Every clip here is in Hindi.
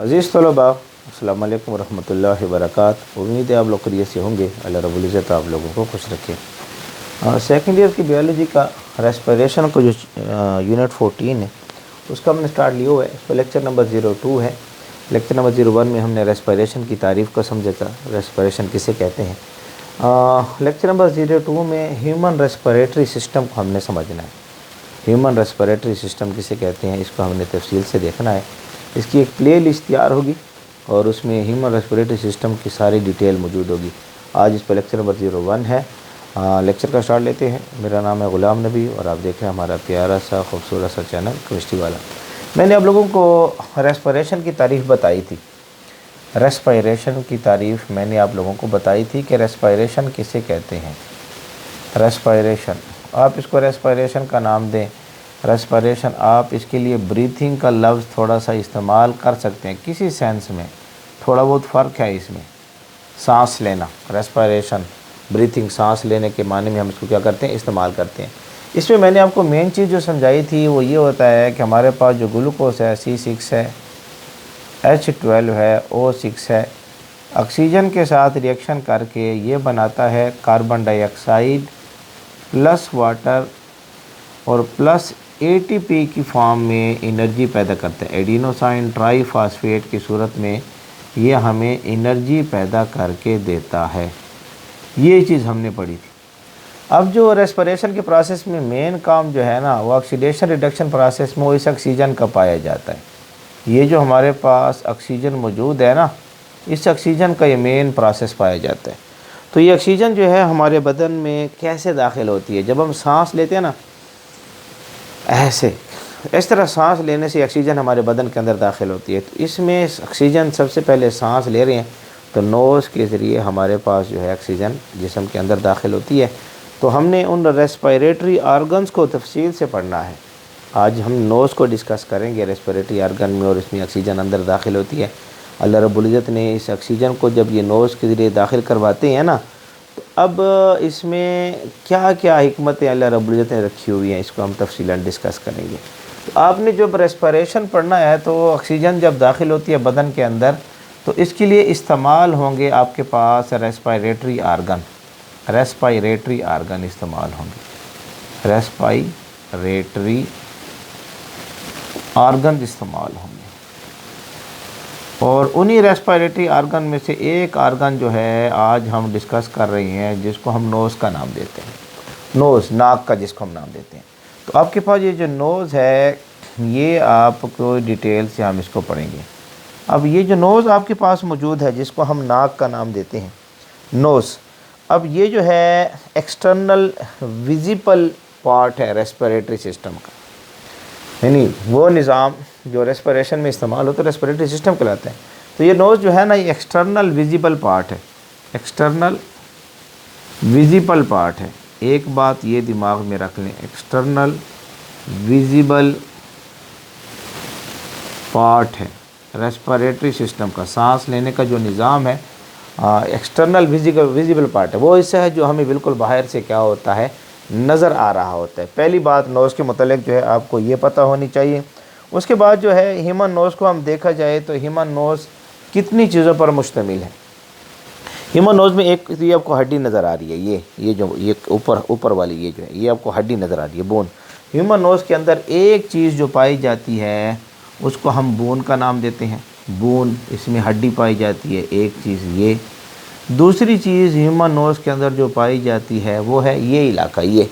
अज़ीज़ तलबा, अस्सलाम वालेकुम रहमतुल्लाहि व बरकातहू। उम्मीद है आप लोग खैरियत से होंगे। अल्लाह रब्बुल इज़्ज़त आप लोगों को खुश रखे। सेकेंड ईयर की बायोलॉजी का रेस्पिरेशन को जो यूनिट 14 है उसका हमने स्टार्ट लिया हुआ है। इसको लेक्चर नंबर 02 है। लेक्चर नंबर 01 में हमने रेस्पिरेशन की तारीफ़ को समझा था, रेस्पिरेशन किसे कहते हैं। लेक्चर नंबर 02 में ह्यूमन रेस्पिरेटरी सिस्टम को हमने समझना है। ह्यूमन रेस्पिरेटरी सिस्टम किसे कहते हैं इसको हमने तफसील से देखना है। इसकी एक प्ले लिस्ट तैयार होगी और उसमें ह्यूमन रेस्पिरेटरी सिस्टम की सारी डिटेल मौजूद होगी। आज इस पर लेक्चर नंबर 01 है। लेक्चर का स्टार्ट लेते हैं। मेरा नाम है ग़ुलाम नबी और आप देख रहे हैं हमारा प्यारा सा खूबसूरत सा चैनल केमिस्ट्री वाला। मैंने आप लोगों को रेस्पिरेशन की तारीफ़ बताई थी। रेस्पिरेशन की तारीफ़ मैंने आप लोगों को बताई थी कि रेस्पिरेशन किसे कहते हैं। रेस्पिरेशन, आप इसको रेस्पिरेशन का नाम दें। रेस्पिरेशन आप इसके लिए ब्रीथिंग का लफ्ज़ थोड़ा सा इस्तेमाल कर सकते हैं, किसी सेंस में थोड़ा बहुत फ़र्क है इसमें। सांस लेना, रेस्पिरेशन ब्रीथिंग, सांस लेने के माने में हम इसको क्या करते हैं, इस्तेमाल करते हैं। इसमें मैंने आपको मेन चीज़ जो समझाई थी वो ये होता है कि हमारे पास जो ग्लूकोज है C6 है, H12 है, O6 है, ऑक्सीजन के साथ रिएक्शन करके ये बनाता है कार्बन डाइऑक्साइड प्लस वाटर और प्लस ATP की फॉर्म में एनर्जी पैदा करता है। एडिनोसाइन ट्राईफॉस्फेट की सूरत में ये हमें एनर्जी पैदा करके देता है। ये चीज़ हमने पढ़ी थी। अब जो रेस्पिरेशन के प्रोसेस में मेन काम जो है ना वो ऑक्सीडेशन रिडक्शन प्रोसेस में वो इस ऑक्सीजन का पाया जाता है। ये जो हमारे पास ऑक्सीजन मौजूद है ना, इस ऑक्सीजन का ये मेन प्रोसेस पाया जाता है। तो ये ऑक्सीजन जो है हमारे बदन में कैसे दाखिल होती है, जब हम सांस लेते हैं ना ऐसे इस तरह सांस लेने से ऑक्सीजन हमारे बदन के अंदर दाखिल होती है। तो इसमें ऑक्सीजन सबसे पहले सांस ले रहे हैं तो नोज़ के ज़रिए हमारे पास जो है ऑक्सीजन जिस्म के अंदर दाखिल होती है। तो हमने उन रेस्पिरेटरी ऑर्गन्स को तफसील से पढ़ना है। आज हम नोज़ को डिस्कस करेंगे रेस्पिरेटरी ऑर्गन में, और इसमें ऑक्सीजन अंदर दाखिल होती है। अल्लाह रब्बुल इज़्ज़त ने इस ऑक्सीजन को जब ये नोज़ के ज़रिए दाखिल करवाते हैं ना, तो अब इसमें क्या क्या हिकमतें अल्लाह रब्बुल इज़्ज़त ने रखी हुई हैं इसको हम तफसीलन डिस्कस करेंगे। तो आपने जब रेस्पिरेशन पढ़ना है तो ऑक्सीजन जब दाखिल होती है बदन के अंदर तो इसके लिए इस्तेमाल होंगे आपके पास रेस्पिरेटरी ऑर्गन। रेस्पिरेटरी ऑर्गन इस्तेमाल होंगे, रेस्पिरेटरी ऑर्गन इस्तेमाल होंगे। और उन्हीं रेस्पिरेटरी ऑर्गन में से एक ऑर्गन जो है आज हम डिस्कस कर रहे हैं जिसको हम नोज़ का नाम देते हैं। नोज़, नाक का जिसको हम नाम देते हैं। तो आपके पास ये जो नोज़ है ये आपको डिटेल से हम इसको पढ़ेंगे। अब ये जो नोज़ आपके पास मौजूद है जिसको हम नाक का नाम देते हैं, नोज़, अब ये जो है एक्सटर्नल विजिबल पार्ट है रेस्पिरेटरी सिस्टम का, यानी वो निज़ाम जो रेस्पिरेशन में इस्तेमाल होता है रेस्पिरेटरी सिस्टम कहलाता है। तो ये नोज़ जो है ना ये एक्सटर्नल विजिबल पार्ट है, एक्सटर्नल विजिबल पार्ट है। एक बात ये दिमाग में रख लें, एक्सटर्नल विजिबल पार्ट है रेस्पिरेटरी सिस्टम का। सांस लेने का जो निज़ाम है एक्सटर्नल विजिबल पार्ट है, वो हिस्सा है जो हमें बिल्कुल बाहर से क्या होता है नज़र आ रहा होता है। पहली बात नोज़ के मुतालिक जो है आपको ये पता होनी चाहिए। उसके बाद जो है ह्यूमन नोज़ को हम देखा जाए तो ह्यूमन नोज़ कितनी चीज़ों पर मुश्तमिल है। ह्यूमन नोज़ में एक तो ये आपको हड्डी नज़र आ रही है, ये ऊपर वाली ये जो है ये आपको हड्डी नज़र आ रही है, बोन। ह्यूमन नोज़ के अंदर एक चीज़ जो पाई जाती है उसको हम बोन का नाम देते हैं। बोन, इसमें हड्डी पाई जाती है एक चीज़ ये। दूसरी चीज़ ह्यूमन नोज़ के अंदर जो पाई जाती है वो है ये इलाका, ये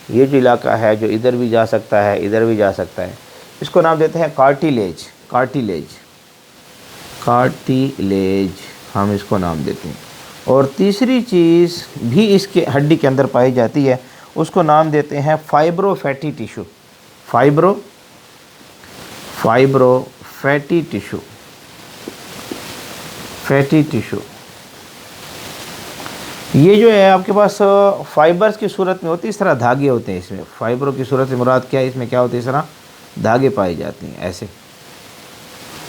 जो इलाका है जो इधर भी जा सकता है इधर भी जा सकता है, इसको नाम देते हैं कार्टिलेज। कार्टिलेज हम इसको नाम देते हैं। और तीसरी चीज़ भी इसके हड्डी के अंदर पाई जाती है उसको नाम देते हैं फाइब्रो फैटी टिश्यू। ये जो है आपके पास फाइबर्स की सूरत में होती है, इस तरह धागे होते हैं इसमें। फाइबरों की सूरत से मुराद क्या है, इसमें क्या होती है, इस तरह धागे पाए जाते हैं ऐसे,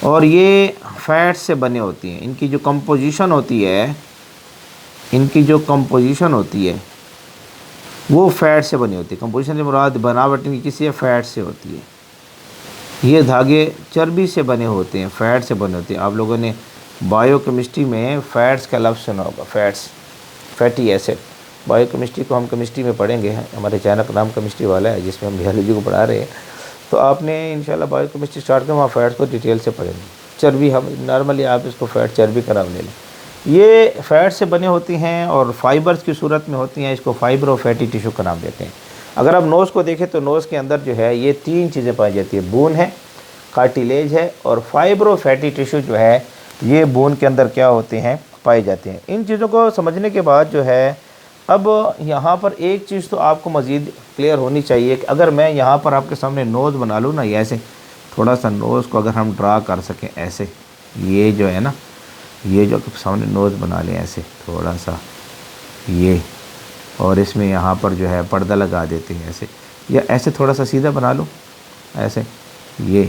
और ये फैट से बने होती हैं। इनकी जो कंपोजिशन होती है वो फैट से बनी होती है। कंपोजिशन से मुराद बनावट इनकी किसी फैट से होती है। ये धागे चर्बी से बने होते हैं, फैट से बने होते हैं। आप लोगों ने बायोकेमिस्ट्री में फैट्स का लफ्ज़ सुना होगा, फैट्स, फैटी एसिड। बायोकेमिस्ट्री को हम केमिस्ट्री में पढ़ेंगे, हमारे चैनल का नाम केमिस्ट्री वाला है जिसमें हम बायोलॉजी को पढ़ा रहे हैं। तो आपने इंशाल्लाह बायोकेमिस्ट्री स्टार्ट करें, वहाँ फैट्स को डिटेल से पढ़ेंगे। चर्बी, हम नॉर्मली आप इसको फैट चर्बी का नाम ले लें। ये फैट से बने होती हैं और फाइबर्स की सूरत में होती हैं। इसको फाइबर और फैटी टिश्यू का नाम देते हैं। अगर आप नोज़ को देखें तो नोज़ के अंदर जो है ये 3 चीज़ें पाई जाती है, बोन है, कार्टिलेज है और फाइबर और फैटी टिश्यू जो है ये बोन के अंदर क्या होते हैं, पाए जाते हैं। इन चीज़ों को समझने के बाद जो है, अब यहाँ पर एक चीज़ तो आपको मज़ीद क्लियर होनी चाहिए कि अगर मैं यहाँ पर आपके सामने नोज़ बना लूँ ना, ये ऐसे थोड़ा सा नोज़ को अगर हम ड्रा कर सकें ऐसे, ये जो है ना, ये जो आपके सामने नोज़ बना लें ऐसे थोड़ा सा ये, और इसमें यहाँ पर जो है पर्दा लगा देते हैं ऐसे, या ऐसे थोड़ा सा सीधा बना लो ऐसे ये,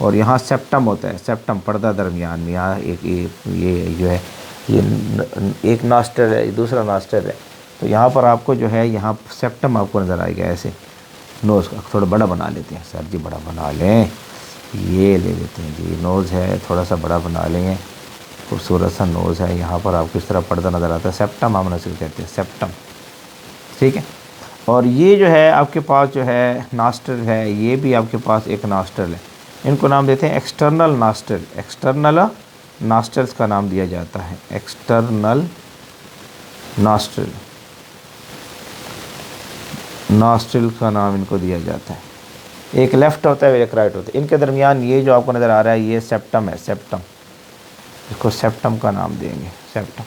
और यहाँ सेप्टम होता है, सेप्टम पर्दा दरमियान में, यहाँ एक ये जो है ये एक नास्टर है, दूसरा नास्टर है। तो यहाँ पर आपको जो है यहाँ सेप्टम आपको नज़र आएगा ऐसे। नोज़ का थोड़ा बड़ा बना लेते हैं, सर जी बड़ा बना लें, ये ले लेते हैं जी, नोज़ है थोड़ा सा बड़ा बना लेंगे, खूबसूरत सा नोज़ है। यहाँ पर आपको इस तरह पर्दा नज़र आता है, सेप्टम हम नस्ल कहते हैं, सेप्टम, ठीक है। और ये जो है आपके पास जो है नास्ट्रल है, ये भी आपके पास एक नास्ट्रल है। इनको नाम देते हैं एक्सटर्नल नास्ट्रल, एक्सटर्नल नास्ट्रल्स का नाम दिया जाता है, एक्सटर्नल नास्ट्रल, नास्ट्रल का नाम इनको दिया जाता है। एक लेफ़्ट होता है, एक राइट होता है। इनके दरमियान ये जो आपको नज़र आ रहा है ये सेप्टम है, सेप्टम, इसको सेप्टम का नाम देंगे, सेप्टम।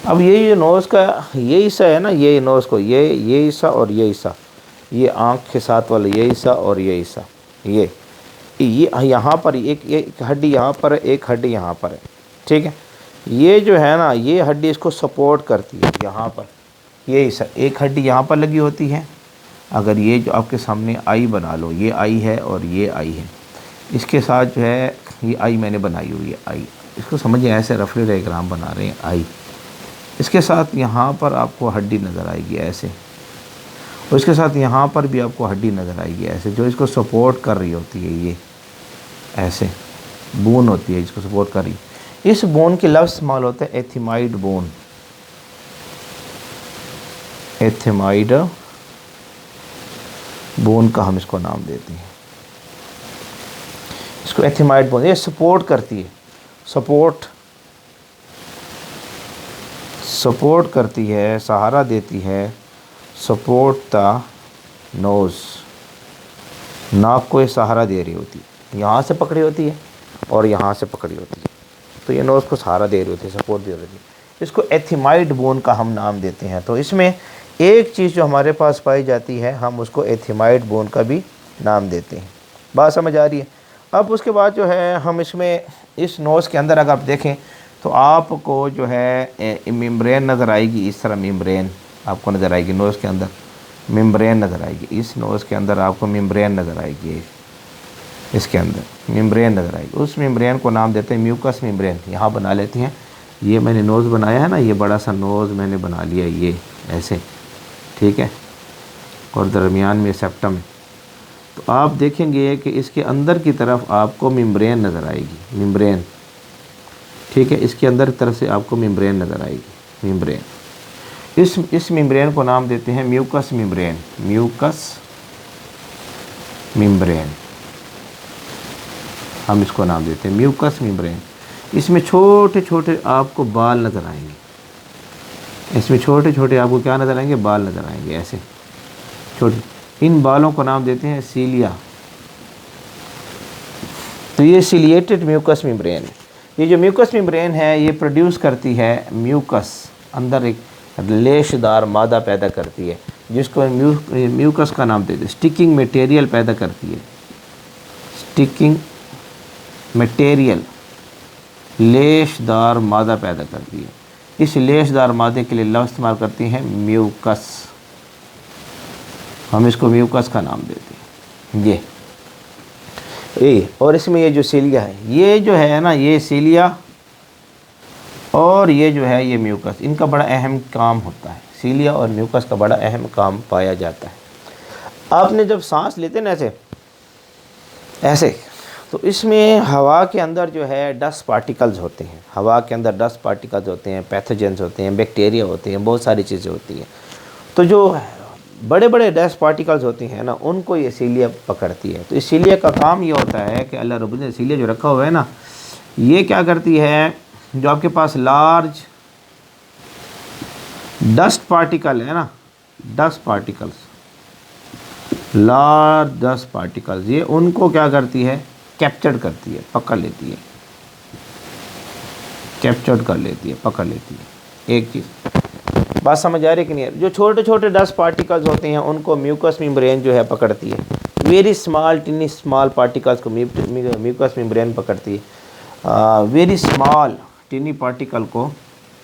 अब ये नोज़ का ये हिस्सा है ना, ये नोज़ को ये हिस्सा और ये हिस्सा, ये आँख के साथ वाला ये हिस्सा और ये हिस्सा, ये यहाँ पर एक हड्डी यहाँ पर है, एक हड्डी यहाँ पर है, ठीक है। ये जो है ना, ये हड्डी इसको सपोर्ट करती है यहाँ पर, ये हिस्सा, एक हड्डी यहाँ पर लगी होती है। अगर ये जो आपके सामने आई बना लो, ये आई है और ये आई है, इसके साथ जो है ये आई मैंने बनाई हुई है, आई, इसको समझिए ऐसे रफली डायग्राम बना रहे हैं, आई, इसके साथ यहाँ पर आपको हड्डी नज़र आएगी ऐसे, और इसके साथ यहाँ पर भी आपको हड्डी नज़र आएगी ऐसे, जो इसको सपोर्ट कर रही होती है, ये ऐसे बोन होती है जिसको सपोर्ट कर रही है। इस बोन के लफ्ज़ इस्तेमाल होता है एथिमाइड बोन, एथिमाइड बोन का हम इसको नाम देते हैं, इसको एथिमाइड बोन। ये सपोर्ट करती है, सपोर्ट करती है, सहारा देती है, सपोर्ट द नोज़, नाक को ये सहारा दे रही होती है, यहाँ से पकड़ी होती है और यहाँ से पकड़ी होती है, तो ये नोज़ को सहारा दे रही होती है, सपोर्ट दे रही होती है। इसको एथिमाइड बोन का हम नाम देते हैं। तो इसमें एक चीज़ जो हमारे पास पाई जाती है, हम उसको एथिमाइड बोन का भी नाम देते हैं। बात समझ आ रही है? अब उसके बाद जो है हम इसमें इस नोज़ के अंदर अगर आप देखें तो आपको जो है मेम्ब्रेन नज़र आएगी, इस तरह मेम्ब्रेन आपको नज़र आएगी, नोज़ के अंदर मेम्ब्रेन नज़र आएगी, इस नोज़ के अंदर आपको मेम्ब्रेन नज़र आएगी, इसके अंदर मेम्ब्रेन नज़र आएगी। उस मेम्ब्रेन को नाम देते हैं म्यूकस मेम्ब्रेन। यहाँ बना लेते हैं, ये मैंने नोज़ बनाया है ना, ये बड़ा सा नोज़ मैंने बना लिया ये ऐसे, ठीक है, और दरमियान में सेप्टम है। तो आप देखेंगे कि इसके अंदर की तरफ आपको मेम्ब्रेन नज़र आएगी, मेम्ब्रेन, ठीक है, इसके अंदर की तरफ से आपको मेम्ब्रेन नज़र आएगी, मेम्ब्रेन। इस मेम्ब्रेन को नाम देते हैं म्यूकस मेम्ब्रेन, म्यूकस मेम्ब्रेन हम इसको नाम देते हैं म्यूकस मेम्ब्रेन। इसमें छोटे छोटे आपको बाल नज़र आएंगे, इसमें छोटे छोटे आपको क्या नज़र आएंगे, बाल नज़र आएंगे ऐसे छोटे, इन बालों को नाम देते हैं सीलिया। तो ये सिलिएटेड म्यूकस मेम्ब्रेन है। ये जो म्यूकस मेम्ब्रेन है ये प्रोड्यूस करती है म्यूकस, अंदर एक लेशदार मादा पैदा करती है जिसको म्यूकस का नाम देते हैं, स्टिकिंग मटेरियल पैदा करती है, स्टिकिंग मटेरियल, लेशदार मादा पैदा करती है। इस लेशदार मादे के लिए लफ्ज़ इस्तेमाल करती हैं म्यूकस, हम इसको म्यूकस का नाम देते हैं ये। और इसमें ये जो सीलिया है, ये जो है ना, ये सीलिया और ये जो है ये म्यूकस, इनका बड़ा अहम काम होता है, सीलिया और म्यूकस का बड़ा अहम काम पाया जाता है। आपने जब सांस लेते ना ऐसे, ऐसे। तो इसमें हवा के अंदर जो है डस्ट पार्टिकल्स होते हैं, हवा के अंदर डस्ट पार्टिकल्स होते हैं, पैथोजेंस होते हैं, बैक्टीरिया होते हैं, बहुत सारी चीज़ें होती हैं। तो जो बड़े बड़े डस्ट पार्टिकल्स होती हैं ना, उनको ये सीलिया पकड़ती है। तो इस सीलिया का काम ये होता है कि अल्लाह रब्बुल ने सीलिया जो रखा हुआ है ना, ये क्या करती है, जो आपके पास लार्ज डस्ट पार्टिकल है ना, dust particles, large dust particles, ये उनको क्या करती है, कैप्चर करती है, पकड़ लेती है, कैप्चर कर लेती है, पकड़ लेती है। एक चीज़ बात समझ आ रही कि नहीं? जो छोटे छोटे डस्ट पार्टिकल्स होते हैं उनको म्यूकस मेम्ब्रेन जो है पकड़ती है। वेरी स्मॉल टिनी स्मॉल पार्टिकल्स को म्यूकस मेम्ब्रेन पकड़ती है। वेरी स्मॉल टिनी पार्टिकल को,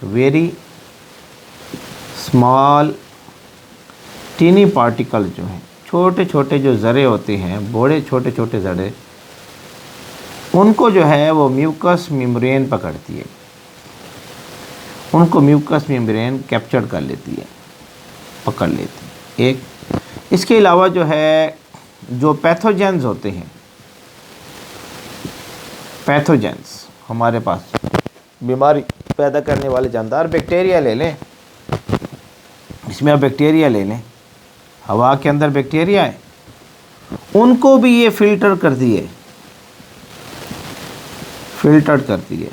वेरी स्मॉल टिनी पार्टिकल जो हैं, छोटे छोटे जो ज़रे होते हैं, बड़े छोटे छोटे ज़रे, उनको जो है वो म्यूकस मेम्ब्रेन पकड़ती है, उनको म्यूकस मेम्ब्रेन कैप्चर कर लेती है, पकड़ लेती है। एक इसके अलावा जो है जो पैथोजेंस होते हैं, पैथोजेंस हमारे पास बीमारी पैदा करने वाले जानदार, बैक्टीरिया ले लें, इसमें आप बैक्टीरिया ले लें, हवा के अंदर बैक्टीरिया है, उनको भी ये फिल्टर करती है, फिल्टर करती है।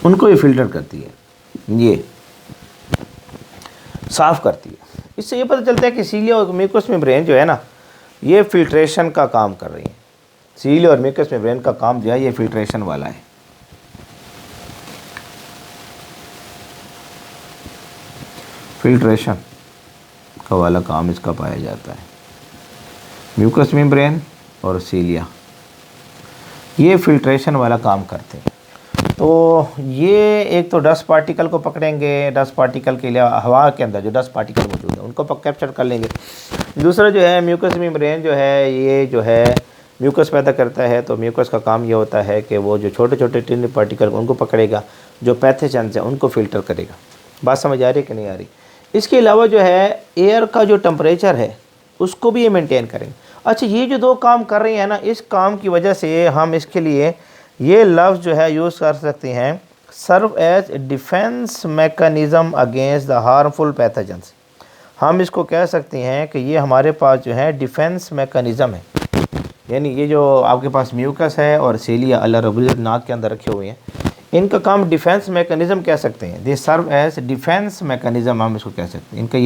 उनको ये फिल्टर करती है, ये साफ़ करती है। इससे ये पता चलता है कि सीलिया और म्यूकस मेम्ब्रेन जो है ना, ये फिल्ट्रेशन का काम कर रही है। सीलिया और म्यूकस मेम्ब्रेन का काम जो है ये फिल्ट्रेशन वाला है। फिल्ट्रेशन का वाला काम इसका पाया जाता है। म्यूकस मेम्ब्रेन और सीलिया ये फिल्ट्रेशन वाला काम करते हैं। तो ये एक तो डस्ट पार्टिकल को पकड़ेंगे, डस्ट पार्टिकल के लिए हवा के अंदर जो डस्ट पार्टिकल मौजूद है उनको कैप्चर कर लेंगे। दूसरा जो है म्यूकस मेम्ब्रेन जो है, ये जो है म्यूकस पैदा करता है। तो म्यूकस का काम ये होता है कि वो जो छोटे छोटे टिनी पार्टिकल उनको पकड़ेगा, जो पैथोजेंस हैं उनको फ़िल्टर करेगा। बात समझ आ रही है कि नहीं आ रही? इसके अलावा जो है एयर का जो टेम्परेचर है उसको भी ये मेंटेन करेंगे। अच्छा, ये जो दो काम कर रही हैं ना, इस काम की वजह से हम इसके लिए ये लफ्ज़ जो है यूज़ कर सकते हैं, serve as defence mechanism against the harmful pathogens. हम इसको कह सकते हैं कि ये हमारे पास जो है डिफेंस मैकेनिज़्म है। यानी ये जो आपके पास म्यूकस है और सीलिया अल्लाह रब्बुल नाक के अंदर रखे हुए हैं, इनका काम डिफेंस मैकेनिज़्म कह सकते हैं। दे सर्व एज डिफेंस मैकेनिज़्म, हम इसको कह सकते हैं। इनका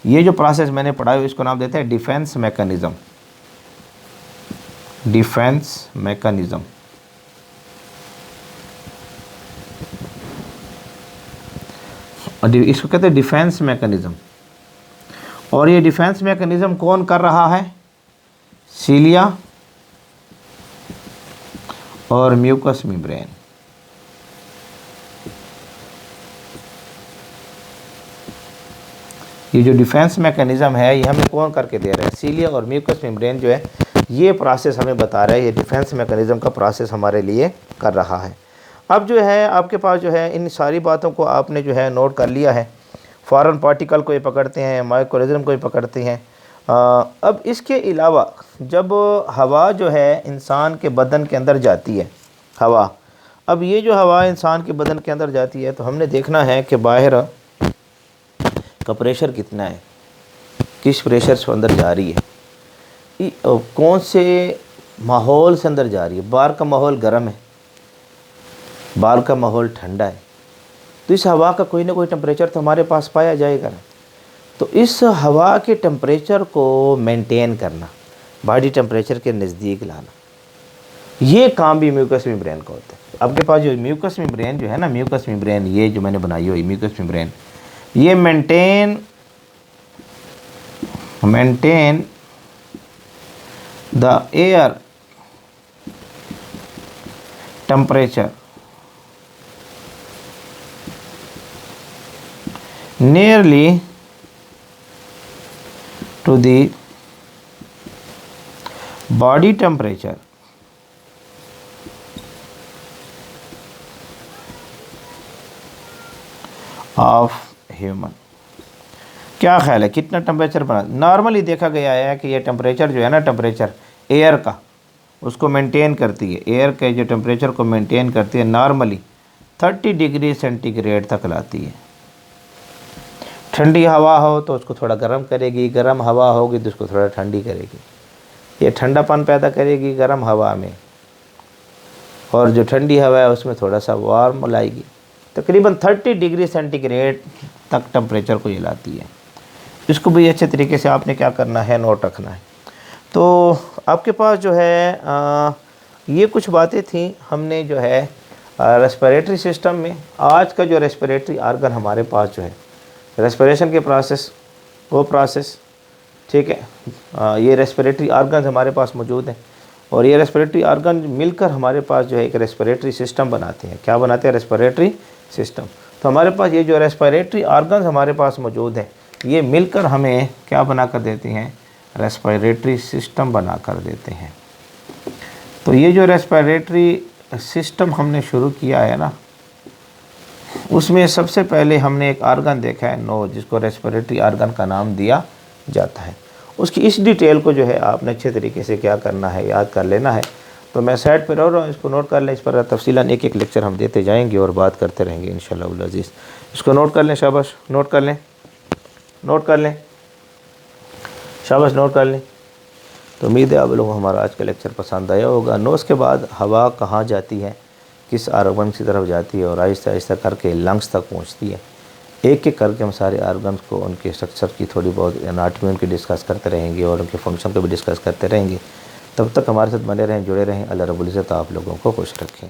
ये जो प्रोसेस मैंने पढ़ा है इसको नाम देते हैं डिफेंस मैकेनिज़्म, डिफेंस मैकेनिज़्म। इसको कहते हैं डिफेंस मैकेनिज़्म। और ये डिफेंस मैकेनिज़्म कौन कर रहा है? सीलिया और म्यूकस मेम्ब्रेन। ये जो डिफेंस मैकेनिज़्म है ये हमें कौन करके दे रहा है? सीलिया और म्यूकस मेम्ब्रेन जो है ये प्रोसेस हमें बता रहा है, ये डिफेंस मैकेनिज़्म का प्रोसेस हमारे लिए कर रहा है। अब जो है आपके पास जो है इन सारी बातों को आपने जो है नोट कर लिया है। फॉरेन पार्टिकल को ये पकड़ते हैं, माइक्रोऑर्गेनिज्म को ये पकड़ते हैं। अब इसके अलावा जब हवा जो है इंसान के बदन के अंदर जाती है, हवा, अब ये जो हवा इंसान के बदन के अंदर जाती है तो हमने देखना है कि बाहर का प्रेशर कितना है, किस प्रेशर से अंदर जा रही है, कौन से माहौल से अंदर जा रही है। बाहर का माहौल गर्म है, बाहर का माहौल ठंडा है, तो इस हवा का कोई ना कोई टेम्परेचर तो हमारे पास पाया जाएगा ना। तो इस हवा के टेम्परेचर को मेंटेन करना, बॉडी टेम्परेचर के नज़दीक लाना, ये काम भी म्यूकस मेम्ब्रेन का होता है। आपके पास जो म्यूकस मेम्ब्रेन जो है ना, म्यूकस मेम्ब्रेन ये जो मैंने बनाई हुई म्यूकस मेम्ब्रेन, ये maintain the air temperature nearly to the body temperature of human. क्या ख्याल है कितना टेम्परेचर बना? नॉर्मली देखा गया है कि ये टेम्परेचर जो है ना, टेम्परेचर एयर का उसको मेंटेन करती है, एयर के जो टेम्परेचर को मेंटेन करती है नॉर्मली 30 डिग्री सेंटीग्रेड तक लाती है। ठंडी हवा हो तो उसको थोड़ा गर्म करेगी, गर्म हवा होगी तो उसको थोड़ा ठंडी करेगी। ये ठंडापन पैदा करेगी गर्म हवा में, और जो ठंडी हवा है उसमें थोड़ा सा वार्म लाएगी। तकरीबन 30 डिग्री सेंटीग्रेड तक टेम्परेचर को ये लाती है। इसको भी अच्छे तरीके से आपने क्या करना है, नोट रखना है। तो आपके पास जो है ये कुछ बातें थी, हमने जो है रेस्पिरेटरी सिस्टम में आज का जो रेस्पिरेटरी आर्गन हमारे पास जो है, रेस्पिरेशन के प्रोसेस वो प्रोसेस, ठीक है, ये रेस्पिरेटरी आर्गन हमारे पास मौजूद हैं, और ये रेस्पिरेटरी आर्गन मिलकर हमारे पास जो है एक रेस्पिरेटरी सिस्टम बनाते हैं। क्या बनाते हैं? Respiratory system. तो हमारे पास ये जो रेस्पिरेटरी आर्गन हमारे पास मौजूद है, ये मिलकर हमें क्या बना कर देती हैं? रेस्पिरेटरी सिस्टम बना कर देते हैं। तो ये जो रेस्पिरेटरी सिस्टम हमने शुरू किया है ना, उसमें सबसे पहले हमने एक आर्गन देखा है नोज, जिसको रेस्पिरेटरी आर्गन का नाम दिया जाता है। उसकी इस डिटेल को जो है आपने अच्छे तरीके से क्या करना है, याद कर लेना है। तो मैं साइड पर रह रहा हूँ, इसको नोट कर लें। इस पर तफसीलन एक एक लेक्चर हम देते जाएंगे और बात करते रहेंगे इंशाअल्लाह अज़ीज़। इसको नोट कर लें, शाबाश, नोट कर लें, नोट कर लें, शाबाश, नोट कर लें। तो उम्मीद है आप लोगों को हमारा आज का लेक्चर पसंद आया होगा। नोज़ के बाद हवा कहाँ जाती है, किस आर्गन की तरफ जाती है, और आहिस्ता आहिस्ता करके लंग्स तक पहुँचती है। एक एक करके हम सारे आर्गन्स को, उनके स्ट्रक्चर की थोड़ी बहुत एनाटॉमी उनकी डिस्कस करते रहेंगे और उनके फंक्शन को भी डिस्कस करते रहेंगे। तब तक हमारे साथ बने रहें, जुड़े रहें। अल्लाह रब्बुल इज़्ज़त आप लोगों को खुश रखें।